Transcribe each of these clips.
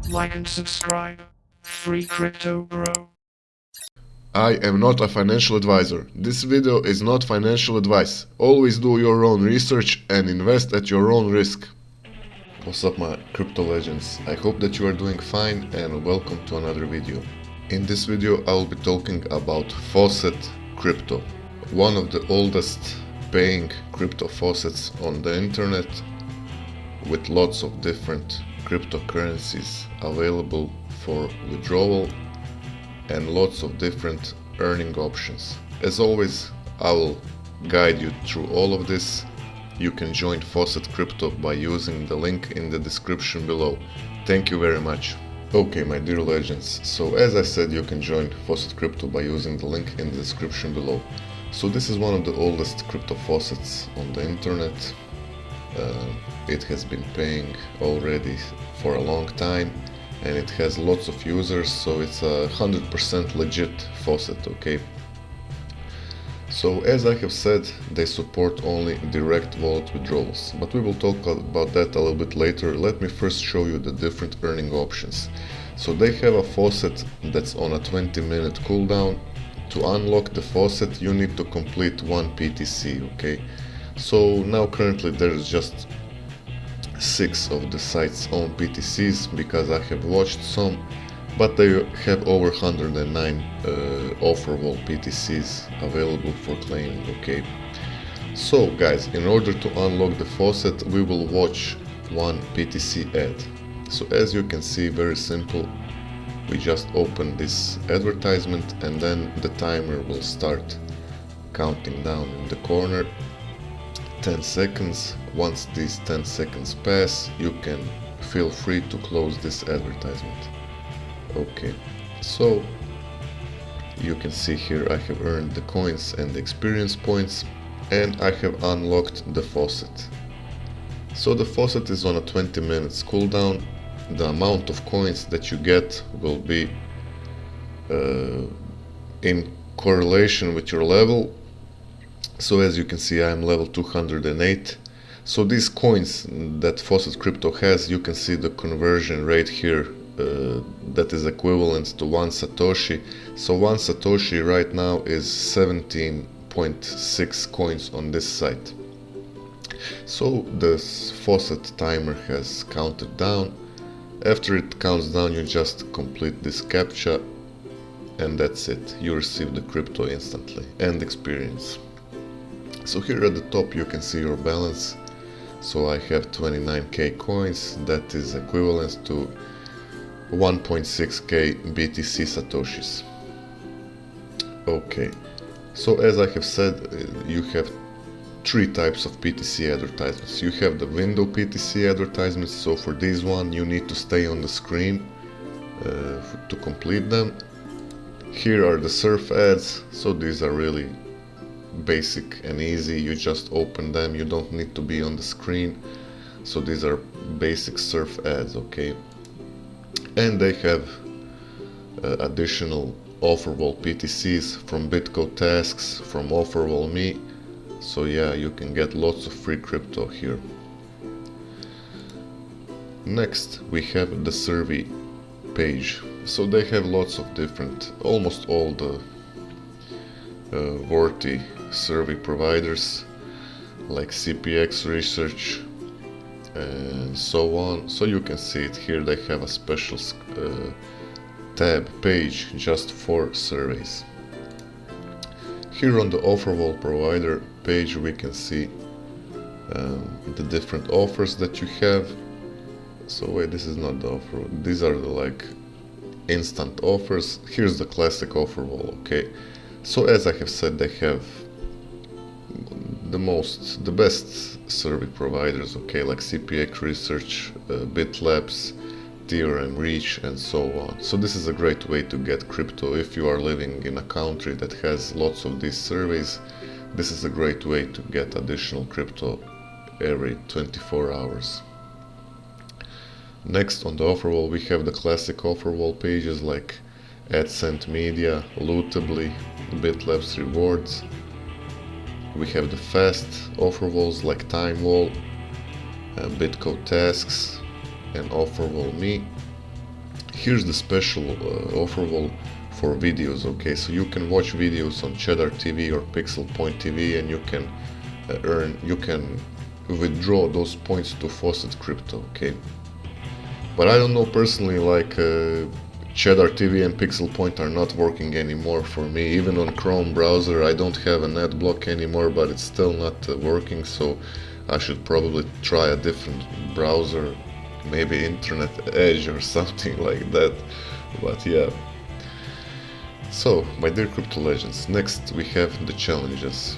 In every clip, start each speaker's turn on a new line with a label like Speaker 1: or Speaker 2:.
Speaker 1: Like and subscribe. Free crypto bro.
Speaker 2: I am not a financial advisor. This video is not financial advice. Always do your own research and invest at your own risk. What's up my crypto legends? I hope that you are doing fine and welcome to another video. In this video I will be talking about FaucetCrypto, one of the oldest paying crypto faucets on the internet, with lots of different cryptocurrencies available for withdrawal and lots of different earning options. As always, I will guide you through all of this. You can join FaucetCrypto by using the link in the description below. Thank you very much. Okay, my dear legends, so as I said, you can join FaucetCrypto by using the link in the description below. So this is one of the oldest crypto faucets on the internet. It has been paying already for a long time and it has lots of users, so it's a 100% legit faucet, okay? So as I have said, they support only direct wallet withdrawals, but we will talk about that a little bit later. Let me first show you the different earning options. So they have a faucet that's on a 20-minute cooldown. To unlock the faucet you need to complete 1 PTC, okay? So now currently there's just 6 of the site's own PTCs because I have watched some, but they have over 109 offerwall PTCs available for claiming, okay? So guys, in order to unlock the faucet we will watch 1 PTC ad. So as you can see, very simple, we just open this advertisement and then the timer will start counting down in the corner. 10 seconds. Once these 10 seconds pass, you can feel free to close this advertisement. Okay, so you can see here I have earned the coins and the experience points and I have unlocked the faucet. So the faucet is on a 20 minutes cooldown. The amount of coins that you get will be in correlation with your level. So as you can see, I am level 208. So these coins that FaucetCrypto has, you can see the conversion rate here, that is equivalent to 1 Satoshi. So 1 Satoshi right now is 17.6 coins on this site. So the faucet timer has counted down. After it counts down, you just complete this captcha and that's it. You receive the crypto instantly and experience. So here at the top you can see your balance. So I have 29k coins, that is equivalent to 1.6k BTC Satoshis. Okay, so as I have said, you have 3 types of PTC advertisements. You have the window PTC advertisements, so for this one you need to stay on the screen to complete them. Here are the surf ads, so these are really basic and easy, you just open them, you don't need to be on the screen. So these are basic surf ads, okay? And they have additional offerwall PTCs from BitGo tasks, from offerwall.me. So yeah, you can get lots of free crypto here. Next we have the survey page. So they have lots of different, almost all the worthy survey providers like CPX Research and so on. So you can see it here, they have a special tab page just for surveys. Here on the offerwall provider page we can see the different offers that you have. So wait, this is not the offer, these are the like instant offers. Here's the classic offerwall, okay? So as I have said, they have the best survey providers, okay, like CPX Research, BitLabs, TRM Reach and so on. So this is a great way to get crypto if you are living in a country that has lots of these surveys. This is a great way to get additional crypto every 24 hours. Next on the offerwall we have the classic offerwall pages like AdSense Media, Lootably, BitLabs Rewards. We have the fast offerwalls like TimeWall, BitGo Tasks and offerwall.me. Here's the special offer wall for videos, okay? So you can watch videos on Cheddar TV or Pixel Point TV, and you can withdraw those points to FaucetCrypto, okay? But I don't know personally, like Cheddar TV and Pixel Point are not working anymore for me. Even on Chrome browser I don't have an ad block anymore, but it's still not working, so I should probably try a different browser, maybe Internet Edge or something like that. But yeah. So, my dear crypto legends, next we have the challenges.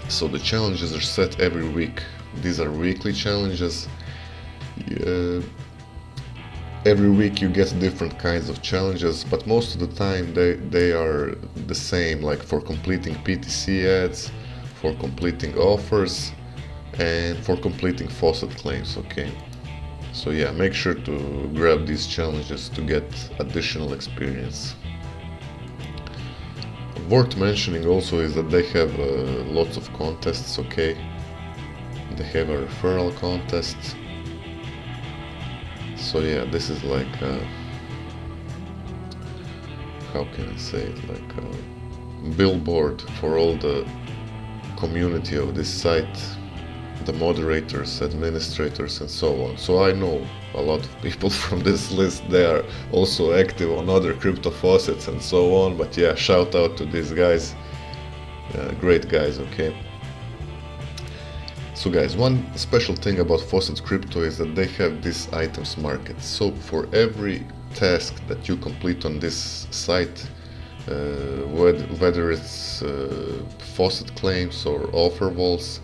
Speaker 2: So the challenges are set every week. These are weekly challenges. Every week you get different kinds of challenges, but most of the time they are the same, like for completing PTC ads, for completing offers, and for completing faucet claims, okay? So yeah, make sure to grab these challenges to get additional experience. Worth mentioning also is that they have lots of contests, okay? They have a referral contest. So yeah, this is like how can I say it, like a billboard for all the community of this site, the moderators, administrators, and so on. So I know a lot of people from this list. They are also active on other crypto faucets and so on, but yeah, shout out to these guys, great guys, okay? So guys, one special thing about FaucetCrypto is that they have this items market. So for every task that you complete on this site, whether it's faucet claims or offer walls,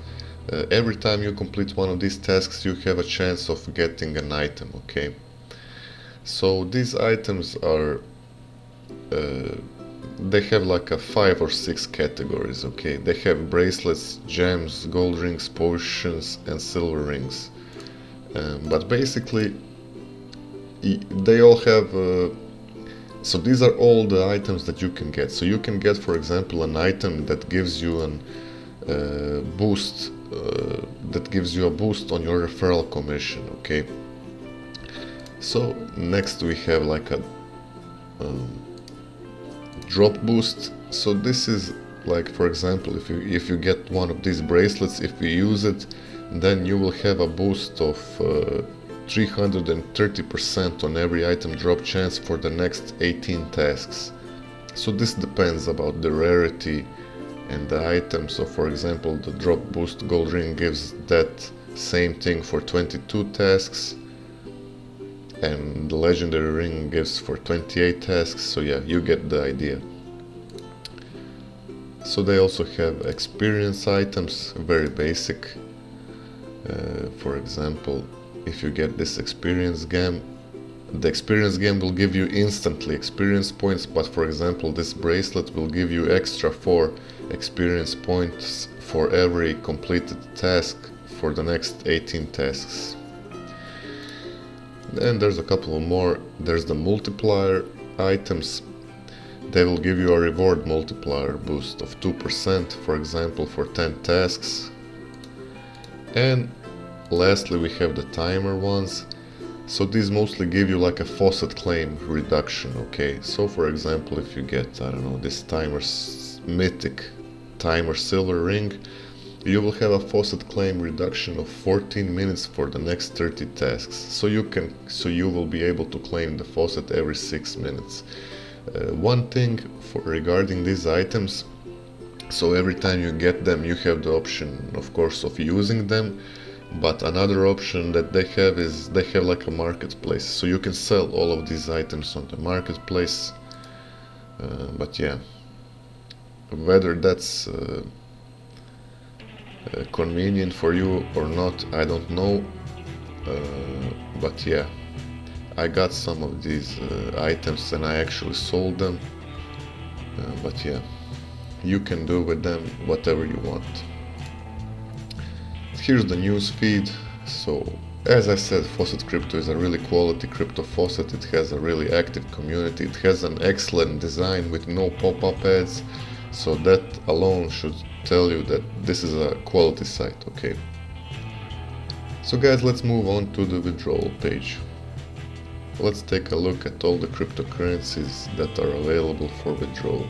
Speaker 2: every time you complete one of these tasks you have a chance of getting an item, okay? So these items are they have like a 5 or 6 categories, okay? They have bracelets, gems, gold rings, potions, and silver rings. But basically they all have so these are all the items that you can get. So you can get, for example, an item that gives you an boost, that gives you a boost on your referral commission, okay? So next we have like a drop boost. So this is like, for example, if you get one of these bracelets, if you use it, then you will have a boost of 330% on every item drop chance for the next 18 tasks. So this depends about the rarity and the item. So for example, the drop boost gold ring gives that same thing for 22 tasks, and the legendary ring gives for 28 tasks. So yeah, you get the idea. So they also have experience items, very basic. For example, if you get this experience gem, the experience gem will give you instantly experience points, but for example this bracelet will give you extra 4 experience points for every completed task for the next 18 tasks. And there's a couple more. There's the multiplier items. They will give you a reward multiplier boost of 2%, for example, for 10 tasks. And lastly we have the timer ones. So these mostly give you like a faucet claim reduction, okay? So for example, if you get, I don't know, this mythic timer silver ring, you will have a faucet claim reduction of 14 minutes for the next 30 tasks. So you will be able to claim the faucet every 6 minutes. One thing regarding these items, so every time you get them you have the option, of course, of using them, but another option that they have is they have like a marketplace, so you can sell all of these items on the marketplace. But yeah, whether that's convenient for you or not, I don't know, but yeah, I got some of these items and I actually sold them, but yeah, you can do with them whatever you want. Here's the news feed. So as I said, FaucetCrypto is a really quality crypto faucet. It has a really active community. It has an excellent design with no pop-up ads, so that alone should tell you that this is a quality site, okay? So guys, let's move on to the withdrawal page. let's take a look at all the cryptocurrencies that are available for withdrawal.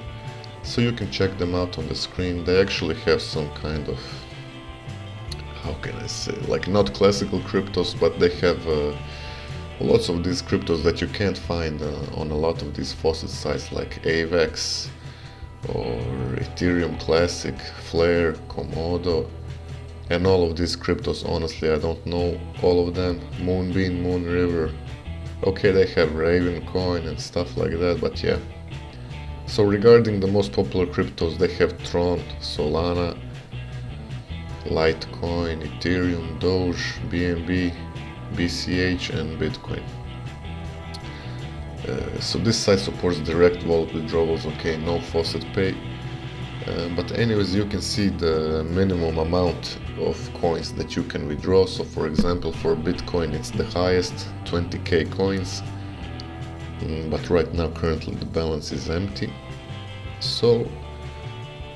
Speaker 2: So you can check them out on the screen. They actually have some kind of, how can I say, like not classical cryptos, but they have lots of these cryptos that you can't find on a lot of these faucet sites like AVAX or Ethereum Classic, Flare, Komodo, and all of these cryptos. Honestly, I don't know all of them. Moonbeam, Moonriver. Okay, they have Raven coin and stuff like that, but yeah. So regarding the most popular cryptos, they have Tron, Solana, Litecoin, Ethereum, Doge, BNB, BCH, and Bitcoin. So this site supports direct wallet withdrawals, okay, no faucet pay. But anyways, you can see the minimum amount of coins that you can withdraw. So for example, for Bitcoin it's the highest, 20k coins, but right now currently the balance is empty. So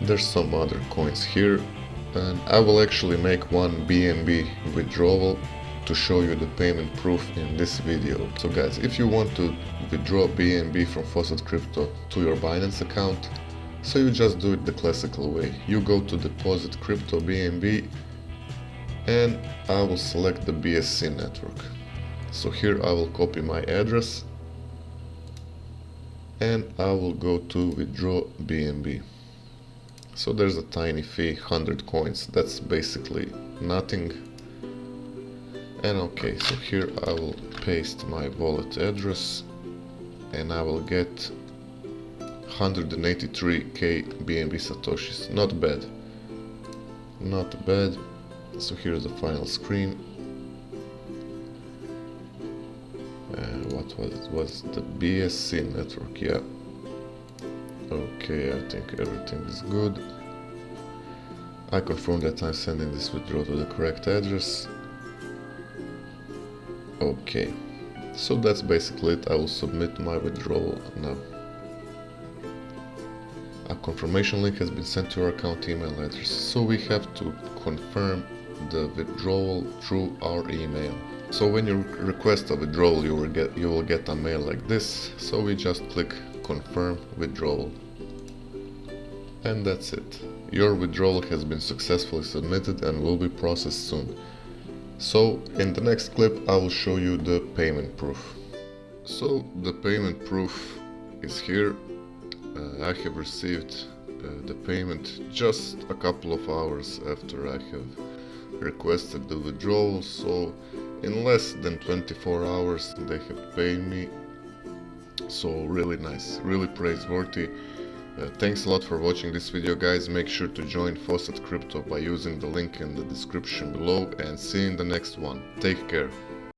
Speaker 2: there's some other coins here, and I will actually make one BNB withdrawal to show you the payment proof in this video. So guys, if you want to withdraw BNB from FaucetCrypto to your Binance account, so you just do it the classical way. You go to deposit crypto BNB, and I will select the BSC network. So here I will copy my address, and I will go to withdraw BNB. So there's a tiny fee, 100 coins, that's basically nothing. And okay, so here I will paste my wallet address, and I will get 183k BNB satoshis. Not bad, not bad. So here's the final screen. What was it? Was the BSC network? Yeah. Okay, I think everything is good. I confirm that I'm sending this withdrawal to the correct address. Okay, so that's basically it. I will submit my withdrawal now. A confirmation link has been sent to your account email address, so we have to confirm the withdrawal through our email. So when you request a withdrawal, you will get a mail like this. So we just click confirm withdrawal, and that's it. Your withdrawal has been successfully submitted and will be processed soon. So in the next clip I will show you the payment proof. So the payment proof is here. I have received the payment just a couple of hours after I have requested the withdrawal, so in less than 24 hours they have paid me. So really nice, really praiseworthy. Thanks a lot for watching this video, guys. Make sure to join FaucetCrypto by using the link in the description below, and see you in the next one. Take care.